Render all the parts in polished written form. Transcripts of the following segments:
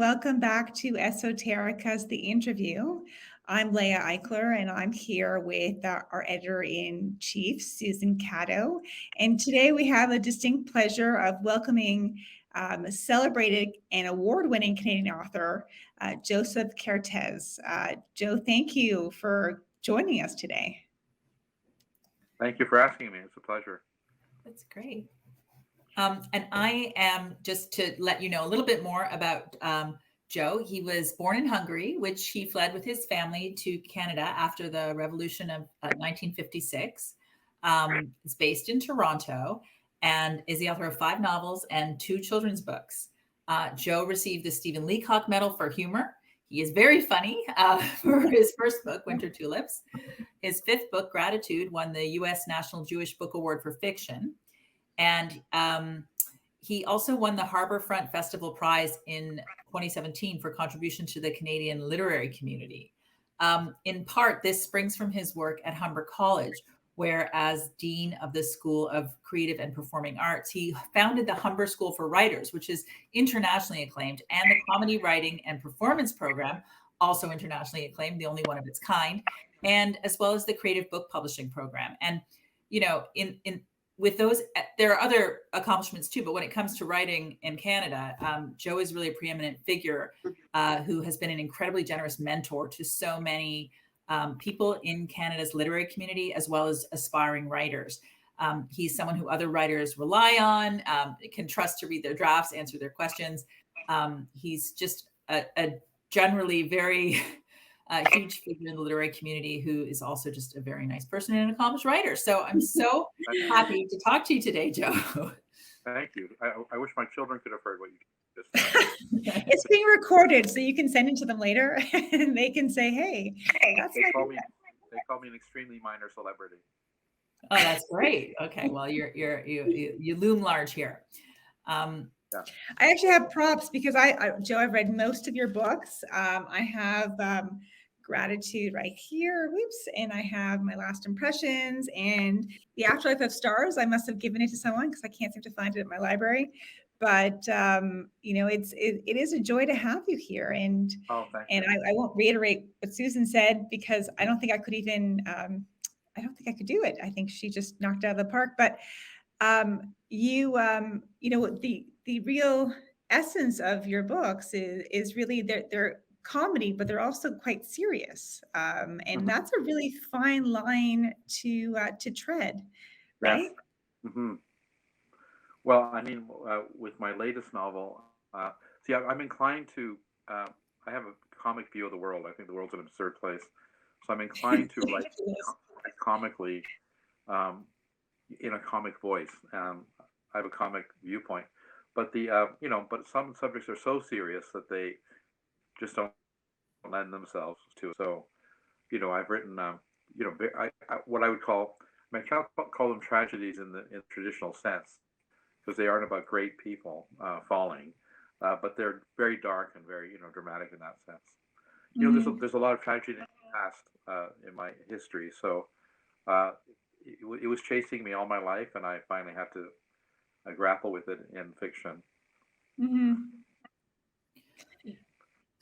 welcome back to Esoterica's The Interview. I'm Leah Eichler, and I'm here with our editor-in-chief, Susan Catto. And today we have a distinct pleasure of welcoming a celebrated and award-winning Canadian author, Joseph Kertes. Joe, thank you for joining us today. Thank you for asking me. It's a pleasure. That's great. And I am, just to let you know a little bit more about Joe. He was born in Hungary, which he fled with his family to Canada after the Revolution of 1956. Is based in Toronto and is the author of 5 novels and 2 children's books. Joe received the Stephen Leacock Medal for humor. He is very funny for his first book, Winter Tulips. His 5th book, Gratitude, won the U.S. National Jewish Book Award for fiction. And he also won the Harbourfront Festival Prize in 2017 for contribution to the Canadian literary community. In part, this springs from his work at Humber College, where as Dean of the School of Creative and Performing Arts, he founded the Humber School for Writers, which is internationally acclaimed, and the Comedy Writing and Performance Program, also internationally acclaimed, the only one of its kind, and as well as the Creative Book Publishing Program. And, you know, with those, there are other accomplishments too, but when it comes to writing in Canada, Joe is really a preeminent figure who has been an incredibly generous mentor to so many people in Canada's literary community, as well as aspiring writers. He's someone who other writers rely on, can trust to read their drafts, answer their questions. He's just a generally very huge figure in the literary community who is also just a very nice person and an accomplished writer. So I'm so happy to talk to you today, Joe. Thank you. I wish my children could have heard what you just said. It's being recorded, so you can send it to them later, and they can say, "Hey, that's they call me an extremely minor celebrity." Oh, that's great. Okay, well, you loom large here. Yeah. I actually have props because Joe, I've read most of your books. I have Gratitude right here, whoops, and I have My Last Impressions and The Afterlife of Stars. I must have given it to someone because I can't seem to find it at my library. But you know, it is a joy to have you here, and I won't reiterate what Susan said because I don't think I could even I don't think I could do it. I think she just knocked it out of the park. But you know, the real essence of your books is really they're comedy, but they're also quite serious, and that's a really fine line to tread, right? Yes. Mm-hmm. Well, I mean, with my latest novel, see, I'm inclined to. I have a comic view of the world. I think the world's an absurd place, so I'm inclined to write comically, in a comic voice. I have a comic viewpoint, but but some subjects are so serious that they just don't lend themselves to it. So, I've written, what I would call, I can't call them tragedies in the traditional sense, because they aren't about great people falling, but they're very dark and very, dramatic in that sense. There's a lot of tragedy in the past in my history, so it was chasing me all my life, and I finally had to grapple with it in fiction. Mm-hmm.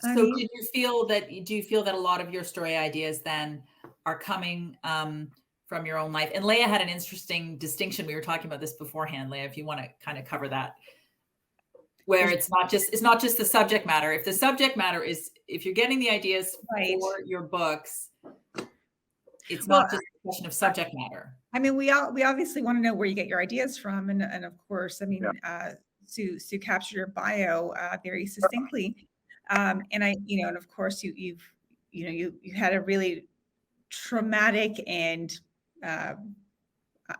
So do you feel that a lot of your story ideas then are coming from your own life? And Leah had an interesting distinction. We were talking about this beforehand, Leah, if you want to kind of cover that, where it's not just the subject matter. If the subject matter is, if you're getting the ideas for your books, it's not just a question of subject matter. I mean, we obviously want to know where you get your ideas from, and of course, I mean, Sue captured your bio very succinctly. And I, and of course, you had a really traumatic and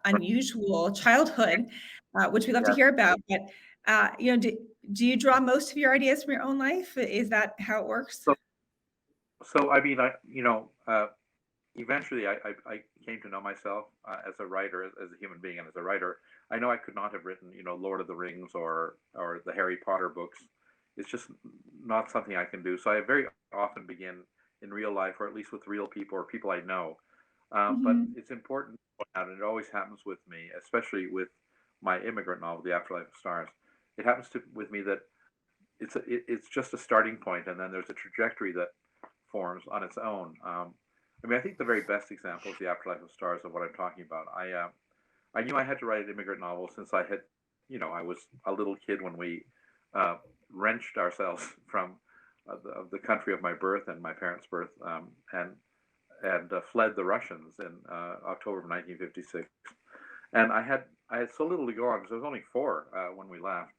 unusual childhood, which we love to hear about. But do you draw most of your ideas from your own life? Is that how it works? So I mean, eventually I came to know myself as a writer, as a human being, and as a writer. I know I could not have written, Lord of the Rings or the Harry Potter books. It's just not something I can do. So I very often begin in real life, or at least with real people or people I know. But it's important, and it always happens with me, especially with my immigrant novel, The Afterlife of Stars. It happens with me that it's just a starting point, and then there's a trajectory that forms on its own. I mean, I think the very best example is The Afterlife of Stars of what I'm talking about. I knew I had to write an immigrant novel since I had, I was a little kid when we wrenched ourselves from the country of my birth and my parents' birth, and fled the Russians in October of 1956. And I had so little to go on because I was only 4 when we left,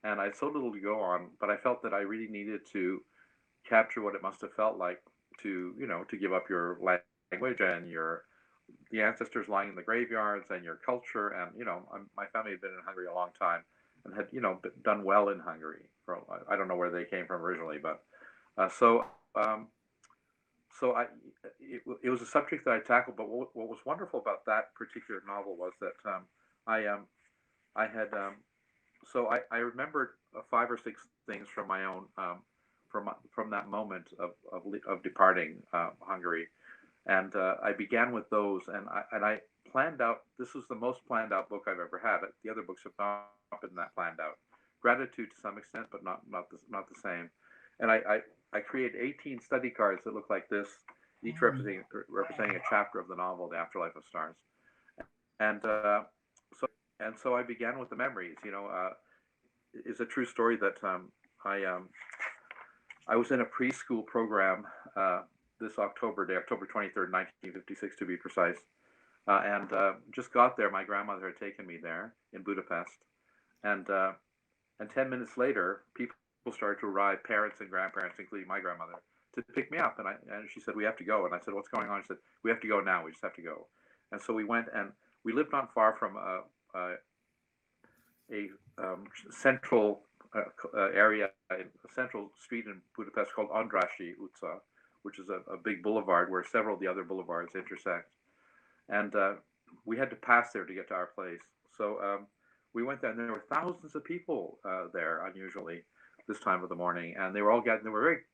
and I had so little to go on. But I felt that I really needed to capture what it must have felt like to give up your language and the ancestors lying in the graveyards and your culture. And my family had been in Hungary a long time and had done well in Hungary. I don't know where they came from originally, but it was a subject that I tackled. But what was wonderful about that particular novel was that I remembered 5 or 6 things from my own from that moment of departing Hungary, and I began with those, and I planned out. This was the most planned out book I've ever had. The other books have not been that planned out. Gratitude to some extent, but not the same. And I created 18 study cards that look like this, each representing a chapter of the novel, The Afterlife of Stars. And so I began with the memories. It's a true story that I was in a preschool program this October 23rd, 1956 to be precise, and just got there. My grandmother had taken me there in Budapest, and 10 minutes later, people started to arrive, parents and grandparents, including my grandmother, to pick me up. And she said, "We have to go." And I said, "What's going on?" She said, "We have to go now. We just have to go." And so we went, and we lived not far from a central area, a central street in Budapest called Andrássy utca, which is a big boulevard where several of the other boulevards intersect. And we had to pass there to get to our place. So we went there, and there were thousands of people there, unusually, this time of the morning. And they were all gathered. They were very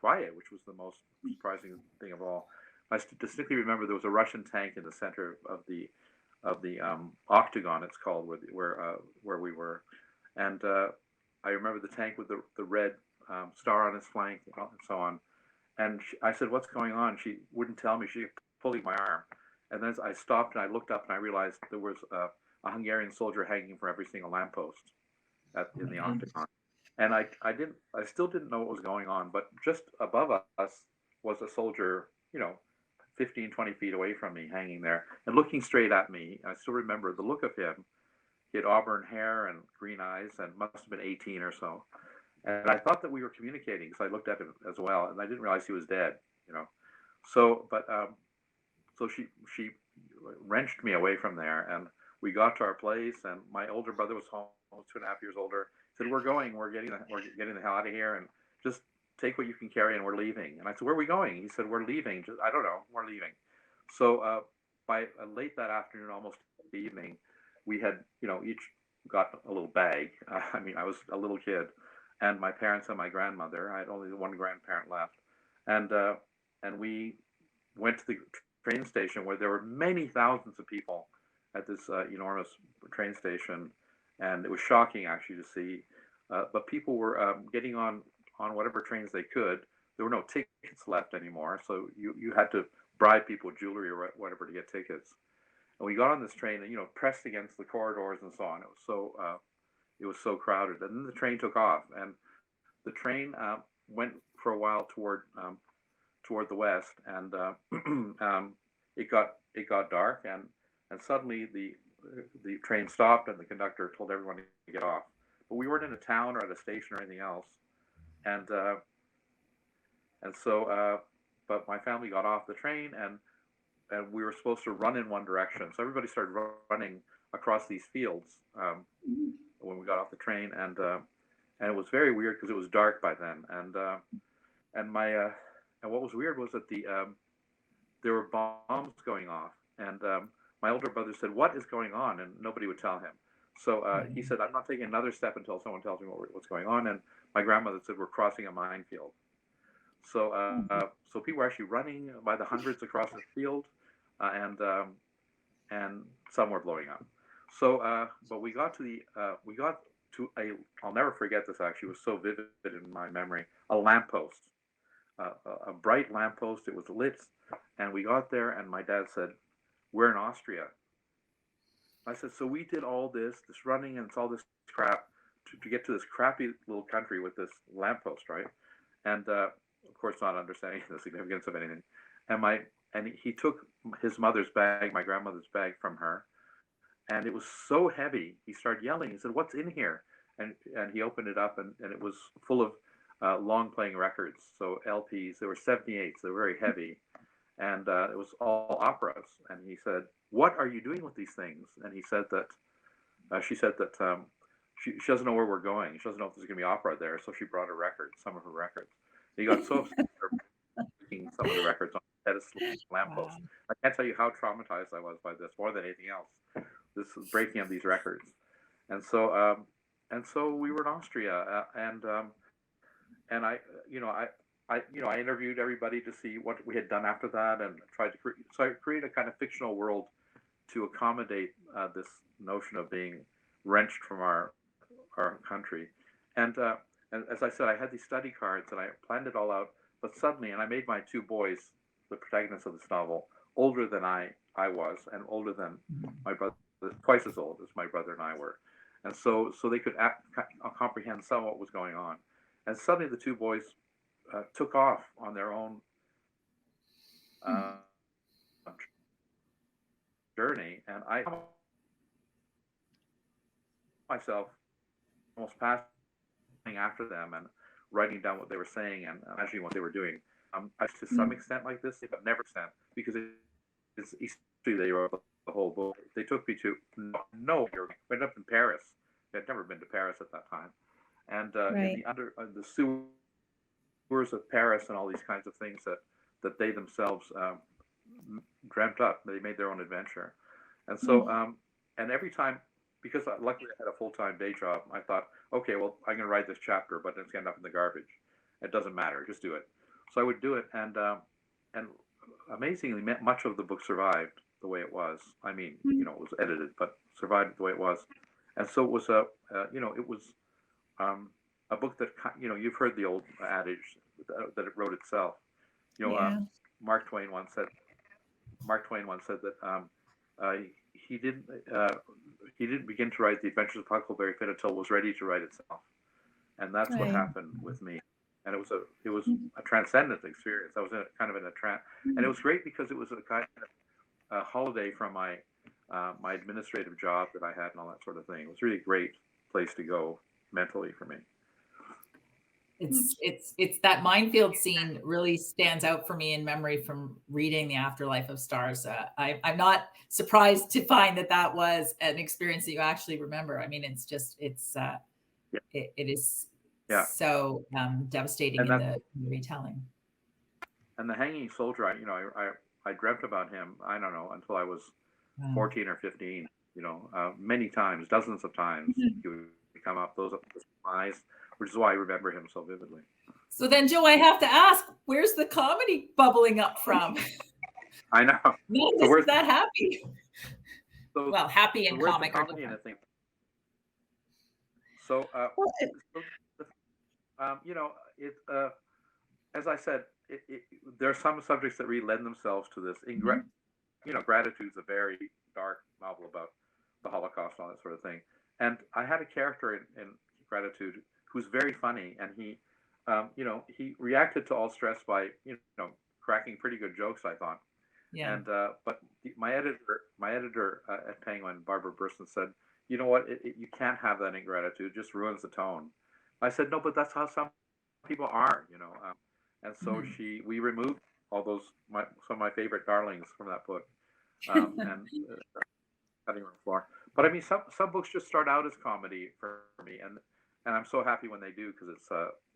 quiet, which was the most surprising thing of all. I distinctly remember there was a Russian tank in the center of the octagon, it's called, where we were. And I remember the tank with the red star on its flank and so on. And I said, "What's going on?" She wouldn't tell me. She kept pulling my arm. And then I stopped and I looked up and I realized there was a Hungarian soldier hanging from every single lamppost in the octagon. And I still didn't know what was going on. But just above us was a soldier, 15, 20 feet away from me, hanging there and looking straight at me. I still remember the look of him. He had auburn hair and green eyes and must have been 18 or so. And I thought that we were communicating because I looked at him as well, and I didn't realize he was dead, So she wrenched me away from there, and we got to our place, and my older brother was home, 2.5 years older. Said, "We're getting the hell out of here, and just take what you can carry, and we're leaving." And I said, "Where are we going?" He said, "We're leaving." I don't know, we're leaving. So by late that afternoon, almost the evening, we had, each got a little bag. I was a little kid, and my parents and my grandmother. I had only one grandparent left, and we went to the train station where there were many thousands of people at this enormous train station, and it was shocking actually to see. But people were getting on whatever trains they could. There were no tickets left anymore, so you had to bribe people with jewelry or whatever to get tickets. And we got on this train, and pressed against the corridors and so on. It was so crowded. And then the train took off, and the train went for a while toward the west, and it got dark, and suddenly the train stopped, and the conductor told everyone to get off. But we weren't in a town or at a station or anything else, and so but my family got off the train, and we were supposed to run in one direction. So everybody started running across these fields when we got off the train, and it was very weird because it was dark by then. And what was weird was that there were bombs going off, and my older brother said, "What is going on?" And nobody would tell him. So he said, "I'm not taking another step until someone tells me what's going on." And my grandmother said, "We're crossing a minefield." So people were actually running by the hundreds across the field, and some were blowing up. So but we got to a, I'll never forget this actually, it was so vivid in my memory, a lamppost, a bright lamppost. It was lit, and we got there, and my dad said, "We're in Austria." I said, "So we did all this running, and it's all this crap to get to this crappy little country with this lamppost, right?" And of course, not understanding the significance of anything. And he took his mother's bag, my grandmother's bag, from her, and it was so heavy. He started yelling. He said, "What's in here?" And he opened it up, and it was full of long playing records, so LPs. There were 78s. They were very heavy, and it was all operas. And he said, "What are you doing with these things?" And he said that she said that she doesn't know where we're going. She doesn't know if there's going to be opera there, so she brought a record, some of her records. And he got so upset for breaking some of the records on the pedestal lamppost. Wow. I can't tell you how traumatized I was by this more than anything else. This breaking of these records, and so we were in Austria, and I I interviewed everybody to see what we had done after that, and tried to create a kind of fictional world to accommodate this notion of being wrenched from our country, and as I said, I had these study cards and I planned it all out, but suddenly, and I made my two boys, the protagonists of this novel, older than I was, and older than my brother, twice as old as my brother and I were, and so they could comprehend some of what was going on, and suddenly the two boys took off on their own journey, and I myself almost passing after them and writing down what they were saying and imagining what they were doing. To some extent like this, but never extent, because it's history. They wrote the whole book. They took me to went up in Paris. I'd never been to Paris at that time, and in the sewers of Paris and all these kinds of things that they themselves dreamt up. They made their own adventure, and so and every time, because luckily I had a full-time day job, I thought, okay, well, I'm going to write this chapter, but it's going to end up in the garbage. It doesn't matter, just do it. So I would do it, and amazingly, much of the book survived the way it was. I mean, it was edited, but survived the way it was. And so it was a book that, you've heard the old adage that it wrote itself. Mark Twain once said that he didn't begin to write The Adventures of Huckleberry Finn until it was ready to write itself, and that's what happened with me. And it was a transcendent experience. I was kind of in a trance, and it was great because it was a kind of a holiday from my my administrative job that I had and all that sort of thing. It was really a great place to go mentally for me. It's that minefield scene really stands out for me in memory from reading The Afterlife of Stars. I'm not surprised to find that was an experience that you actually remember. I mean, it is so devastating in the retelling. And the hanging soldier, I dreamt about him, I don't know, until I was 14 or 15, many times, dozens of times. He would come up, those eyes, which is why I remember him so vividly. So then, Joe, I have to ask, where's the comedy bubbling up from? I know. So is that happy? Well, happy and comic. Comedy and thing. So, as I said, there are some subjects that really lend themselves to this. Gratitude's a very dark novel about the Holocaust and all that sort of thing. And I had a character in Gratitude who's very funny, and he reacted to all stress by, cracking pretty good jokes, I thought. Yeah. And but my editor at Penguin, Barbara Burson, said, "You know what? You can't have that in Gratitude. It just ruins the tone." I said, "No, but that's how some people are, And so we removed all those some of my favorite darlings from that book, and cutting room floor. But I mean, some books just start out as comedy for me, and I'm so happy when they do, because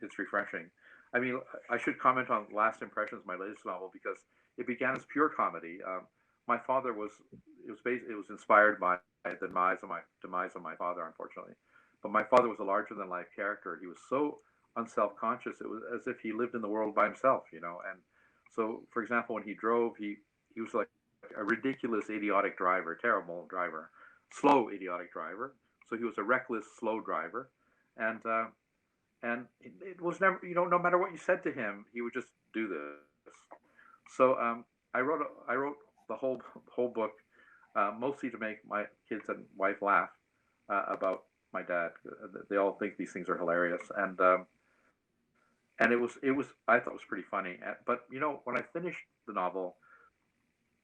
it's refreshing. I mean, I should comment on Last Impressions, my latest novel, because it began as pure comedy. My father was inspired by the demise of my father, unfortunately. But my father was a larger than life character. He was so unself-conscious. It was as if he lived in the world by himself, And so, for example, when he drove, he was like a ridiculous, idiotic driver, terrible driver, slow, idiotic driver. So he was a reckless, slow driver, and it was never, no matter what you said to him, he would just do this. So I wrote the whole book mostly to make my kids and wife laugh about my dad. They all think these things are hilarious, and it was I thought it was pretty funny. But when I finished the novel,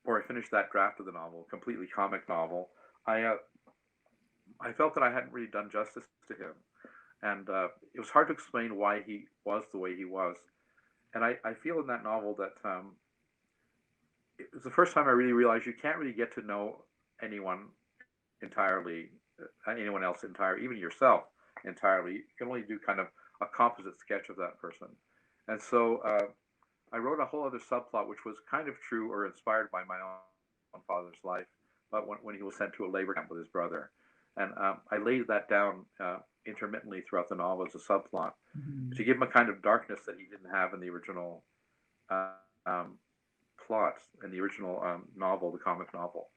or I finished that draft of the novel, completely comic novel, I felt that I hadn't really done justice to him, and it was hard to explain why he was the way he was. And I feel in that novel that it was the first time I really realized you can't really get to know anyone entirely, anyone else entirely, even yourself entirely. You can only do kind of a composite sketch of that person. And so I wrote a whole other subplot, which was kind of true or inspired by my own father's life, but when he was sent to a labor camp with his brother. And I laid that down intermittently throughout the novel as a subplot to give him a kind of darkness that he didn't have in the original plot, in the original novel, the comic novel.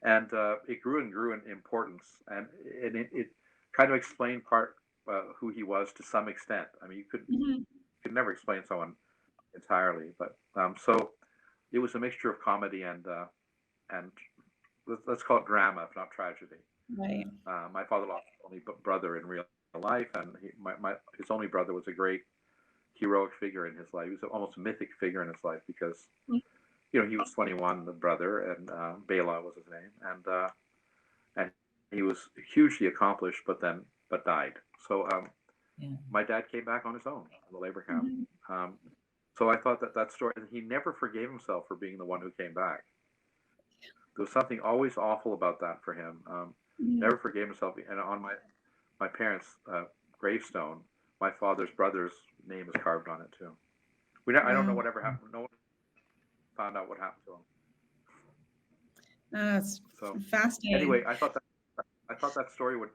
And it grew and grew in importance, and it kind of explained who he was to some extent. I mean, you could never explain someone entirely, but so it was a mixture of comedy and let's call it drama, if not tragedy. Right. My father lost his only brother in real life, and his only brother was a great heroic figure in his life. He was almost a mythic figure in his life because he was 21, the brother, and Bela was his name, and he was hugely accomplished, but died. So my dad came back on his own in the labor camp. So I thought that story, and he never forgave himself for being the one who came back. There was something always awful about that for him. Never forgave himself. And on my parents' gravestone, my father's brother's name is carved on it too. I don't know whatever happened. No one found out what happened to him. That's fascinating. Anyway, I thought that story would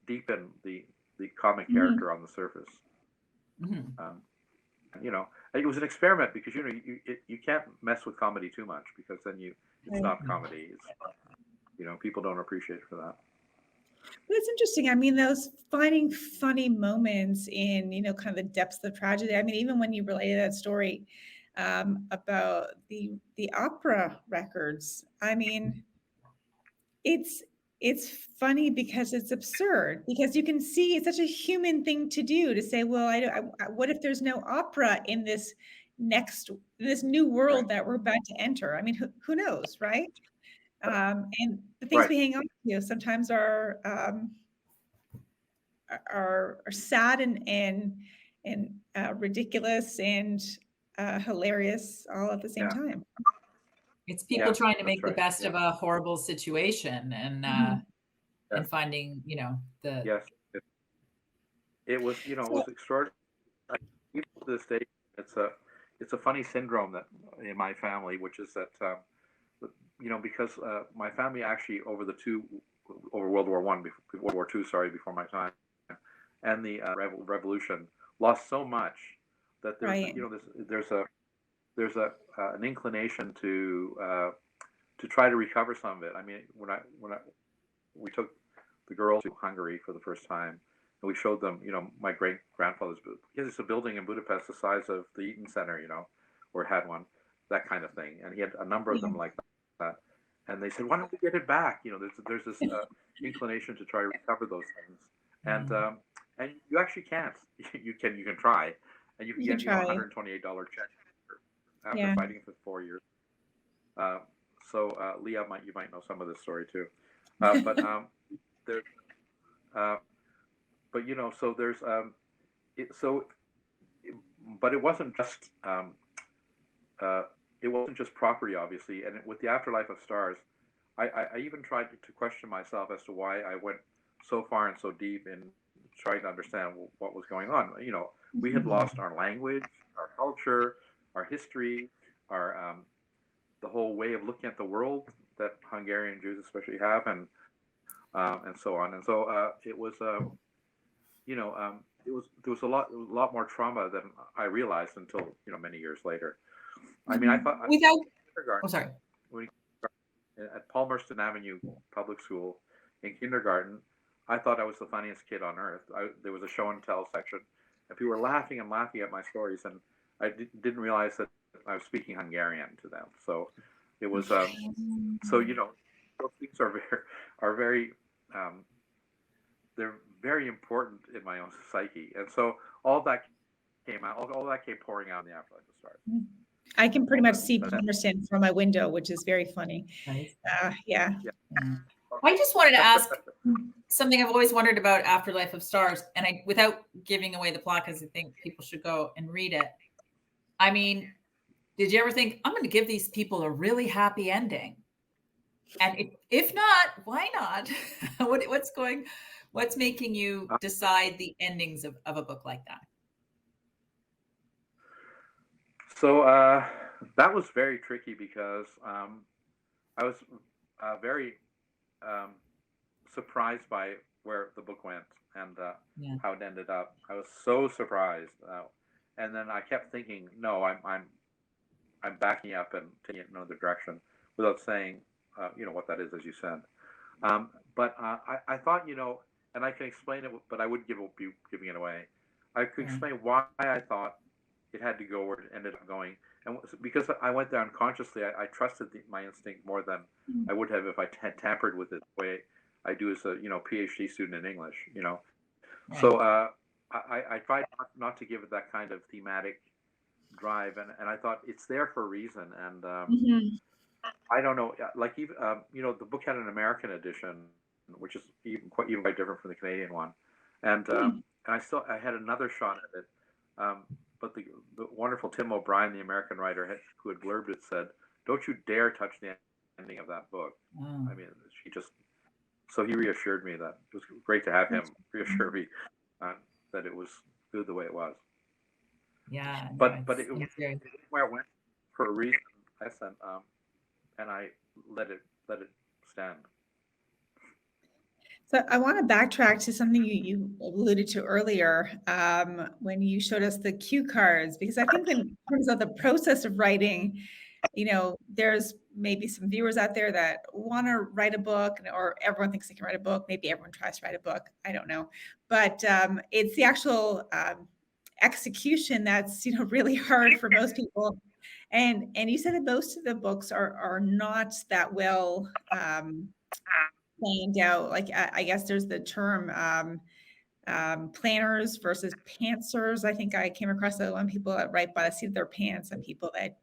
deepen the comic character on the surface. It was an experiment because you can't mess with comedy too much, because then it's not comedy. It's people don't appreciate it for that. But it's interesting. I mean, those finding funny moments in kind of the depths of tragedy. I mean, even when you related that story about the opera records, I mean, it's funny because it's absurd, because you can see it's such a human thing to do, to say, well, what if there's no opera in this new world that we're about to enter? I mean, who knows, right? And the things we hang on to sometimes are sad and ridiculous and hilarious all at the same time. It's people trying to make the best of a horrible situation, and finding the it was it was extraordinary. Even to this day, it's a funny syndrome that in my family, which is that because my family actually over World War World War II, before my time, and the revolution, lost so much that there's an inclination to try to recover some of it. I mean, when we took the girls to Hungary for the first time, and we showed them, my great grandfather's, because it's a building in Budapest the size of the Eaton Center, or it had one, that kind of thing, and he had a number of them like that, and they said, why don't we get it back? There's this inclination to try to recover those things, and you actually can't. You can try, and you can get $128 check after fighting for 4 years. So Leah, you might know some of this story too, but there's so there's but it wasn't just property, obviously, and with the Afterlife of Stars, I even tried to question myself as to why I went so far and so deep in trying to understand what was going on. We had lost our language, our culture, our history, our the whole way of looking at the world that Hungarian Jews especially have, and so on. And so it was there was a lot more trauma than I realized until many years later. I mean, I thought sorry. At Palmerston Avenue Public School in kindergarten, I thought I was the funniest kid on earth. There was a show and tell section, and people were laughing and laughing at my stories, and I didn't realize that I was speaking Hungarian to them. So it was, so those things are very, they're very important in my own psyche, and so all that came out, all that came pouring out in the Afterlife of Stars. I can pretty much see Palmerston from my window, which is very funny. Nice. Yeah. I just wanted to ask something I've always wondered about Afterlife of Stars, and without giving away the plot, because I think people should go and read it. I mean, did you ever think, I'm going to give these people a really happy ending? And if not, why not? What's making you decide the endings of a book like that? So that was very tricky because I was very surprised by where the book went and how it ended up. I was so surprised, and then I kept thinking, no, I'm backing up and taking it in another direction without saying, what that is, as you said. But I thought, and I can explain it, but I wouldn't be giving it away. I could explain why I thought it had to go where it ended up going. And because I went there unconsciously, I trusted my instinct more than I would have if I had tampered with it the way I do as a PhD student in English. Right. So I tried not to give it that kind of thematic drive, and I thought it's there for a reason. And I don't know, like even the book had an American edition, which is even quite different from the Canadian one, and I had another shot at it. But the wonderful Tim O'Brien, the American writer who had blurbed it, said, "Don't you dare touch the ending of that book." I mean, so he reassured me that it was great to have him reassure me that it was good the way it was. Yeah. But it was where it went for a reason, and I let it stand. So I want to backtrack to something you alluded to earlier when you showed us the cue cards, because I think in terms of the process of writing, there's maybe some viewers out there that want to write a book, or everyone thinks they can write a book. Maybe everyone tries to write a book. I don't know. But it's the actual execution that's, really hard for most people. And you said that most of the books are not that well planned out. Like I guess there's the term planners versus pantsers. I think I came across that one, people that write by the seat of their pants and people that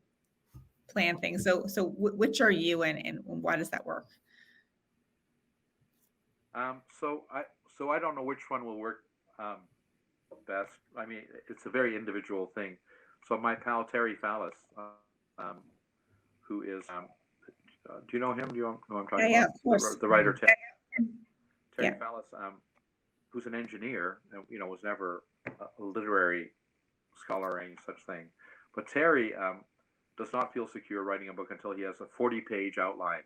plan things. So which are you, and why does that work? So I don't know which one will work best. I mean, it's a very individual thing. So my pal Terry Fallis, who is do you know him? Do you know who I'm talking about? Yeah, of course. The writer Terry Fallis, who's an engineer, and was never a literary scholar or any such thing. But Terry does not feel secure writing a book until he has a 40-page outline,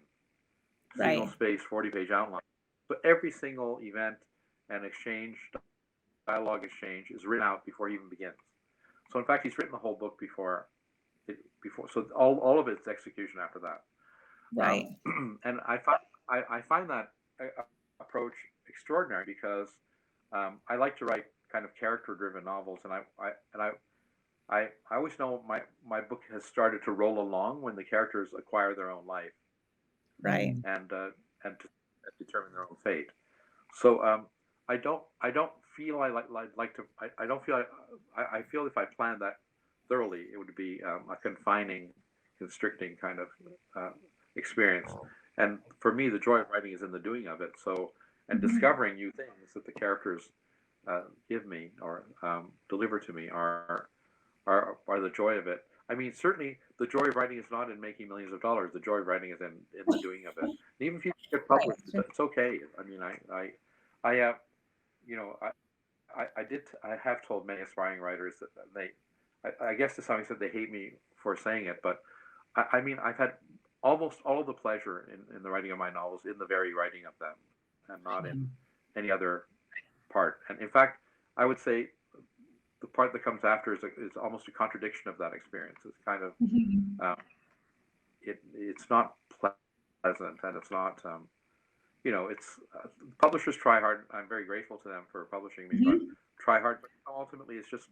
single space 40-page outline. So every single event and dialogue exchange is written out before he even begins. So in fact, he's written the whole book before. So all of it's execution after that. Right. And I find that approach extraordinary because I like to write kind of character-driven novels, and I always know my book has started to roll along when the characters acquire their own life, right, and to determine their own fate. So I don't feel I feel if I planned that thoroughly, it would be a confining, constricting kind of experience. And for me, the joy of writing is in the doing of it. So, and discovering new things that the characters give me or deliver to me are the joy of it. I mean, certainly the joy of writing is not in making millions of dollars. The joy of writing is in the doing of it. And even if you get published, it's okay. I mean, I have told many aspiring writers that I guess to some extent they hate me for saying it, but I mean, I've had almost all of the pleasure in the writing of my novels in the very writing of them, and not in any other part. And in fact, I would say the part that comes after is almost a contradiction of that experience. It's kind of it's not pleasant, and it's not it's publishers try hard. I'm very grateful to them for publishing me, but Mhm. try hard. But ultimately, it's just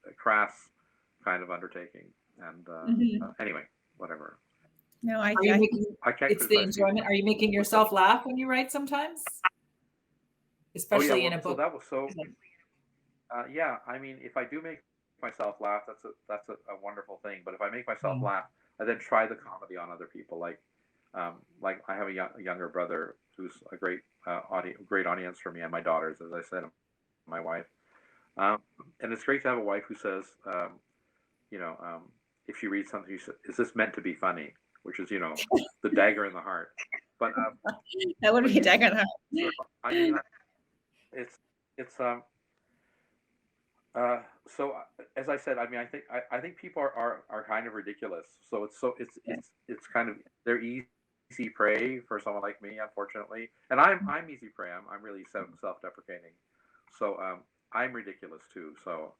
a crass kind of undertaking. And Mhm. anyway, whatever. No, Are you making I can't it's the criticize people. enjoyment? Are you making yourself laugh when you write sometimes? Oh yeah, Especially in well, a so book. that was so. Yeah, I mean, if I do make myself laugh, that's a wonderful thing. But if I make myself Mm. laugh, I then try the comedy on other people. Like I have a younger brother who's a great audience for me and my daughters, as I said, and my wife. And it's great to have a wife who says, you know, if she reads something, she says, "Is this meant to be funny?" Which is, the dagger in the heart. But That would but be a yes, dagger in the so, heart. I mean, it's so as I said, I mean, I think people are kind of ridiculous. So Yeah. it's kind of they're easy prey for someone like me, unfortunately. And I'm easy prey. I'm really self-deprecating. So I'm ridiculous too. So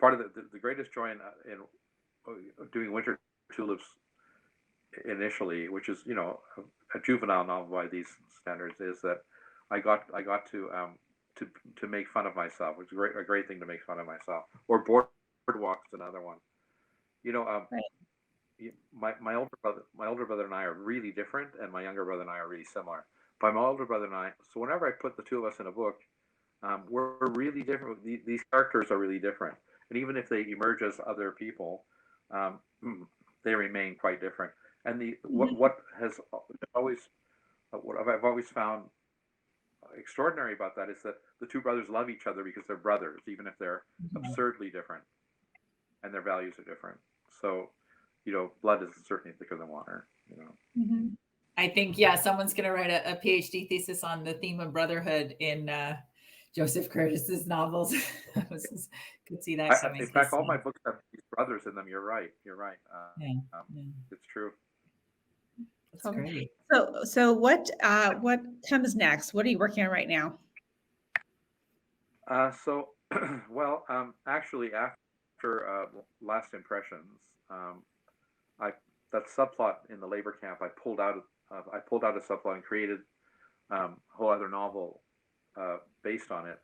part of the greatest joy in doing Winter Tulips initially, which is a juvenile novel by these standards, is that I got to to make fun of myself. It's a great thing to make fun of myself. Or Boardwalk is another one. You know, Right. my older brother and I are really different, and my younger brother and I are really similar. But my older brother and I, so whenever I put the two of us in a book, we're really different. These characters are really different, and even if they emerge as other people, um, they remain quite different. And the Mhm. what has always what I've always found extraordinary about that is that the two brothers love each other because they're brothers, even if they're Mhm. absurdly different and their values are different. So, blood is certainly thicker than water. Mhm. I think, yeah, someone's going to write a PhD thesis on the theme of brotherhood in Joseph Kertes's novels. Could see that coming. In fact, all my books have these brothers in them. You're right. You're right. Yeah, yeah, It's true. that's So, great. so what comes next? What are you working on right now? So, well, actually, after Last Impressions, I that subplot in the labor camp, I pulled out a subplot and created a whole other novel based on it,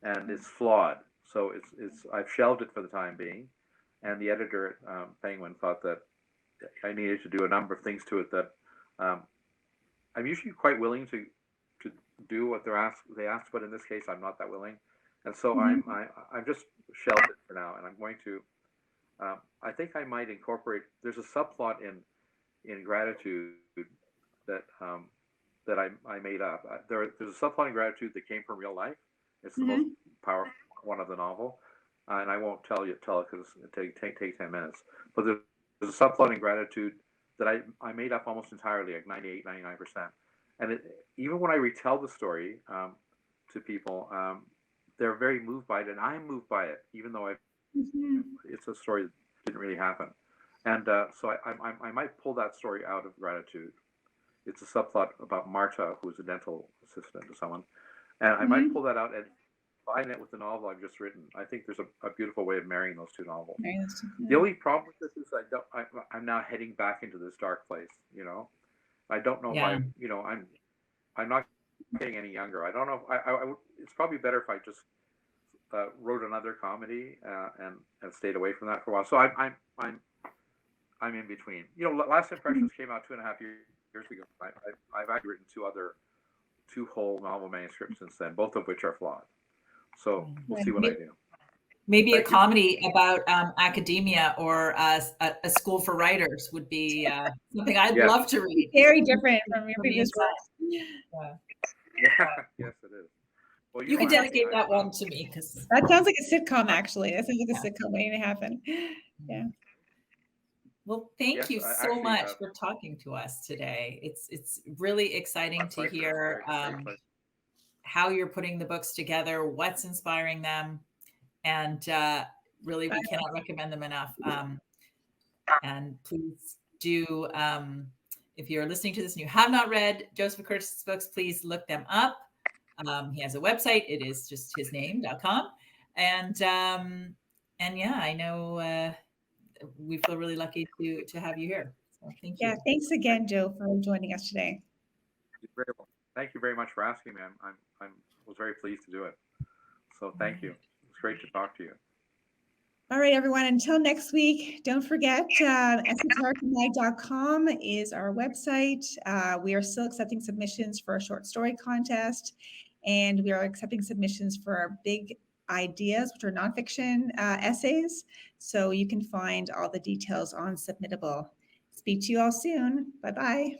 and it's flawed. So it's I've shelved it for the time being, and the editor at Penguin thought that I needed to do a number of things to it that um, I'm usually quite willing to do what they asked, but in this case, I'm not that willing, and so Mhm. I'm just shelved it for now, and I'm going to. I think I might incorporate. There's a subplot in Gratitude that I made up. There's a subplot in Gratitude that came from real life. It's the most Mhm. powerful one of the novel, and I won't tell it because it take 10 minutes. But there's a subplot in Gratitude that I made up almost entirely, like 98, 99%. And even when I retell the story to people, they're very moved by it, and I'm moved by it, even though Mhm. it's a story that didn't really happen. And so I might pull that story out of Gratitude. It's a subplot about Marta, who's a dental assistant to someone, and I might Mhm. pull that out and combine it with the novel I've just written. I think there's a beautiful way of marrying those two novels. Very nice. The Yeah. only problem with this is I'm now heading back into this dark place. I don't know if Yeah. I'm not getting any younger. I don't know. If, I would, it's probably better if I just wrote another comedy and stayed away from that for a while. So I'm in between. Last Mhm. Impressions came out 2.5 years ago. I've actually written two whole novel manuscripts since then, both of which are flawed. So we'll see what I do. Maybe a Thank you. comedy about academia or a school for writers would be something I'd Yes. love to read. Very different from your From the previous inside. works. Yeah. Yeah. Yes, it is. Well, You could know, dedicate that one to me because That sounds like a sitcom, actually. That sounds like a sitcom waiting to happen. Yeah. Well, thank yes, you so actually, much for talking to us today. It's really exciting to pleasure. hear Very pleasure. how you're putting the books together, what's inspiring them, and really we cannot recommend them enough. And please do, if you're listening to this and you have not read Joseph Kertes' books, please look them up. He has a website. It is just hisname.com. And yeah, I know we feel really lucky to have you here. So thank Yeah. you. Thanks again, Joe, for joining us today. You're very welcome. Thank you very much for asking me. I was very pleased to do it. So thank you. It's great to talk to you. All right, everyone, until next week, don't forget, esotericamag.com is our website. We are still accepting submissions for a short story contest, and we are accepting submissions for our big ideas, which are nonfiction essays. So you can find all the details on Submittable. Speak to you all soon. Bye-bye.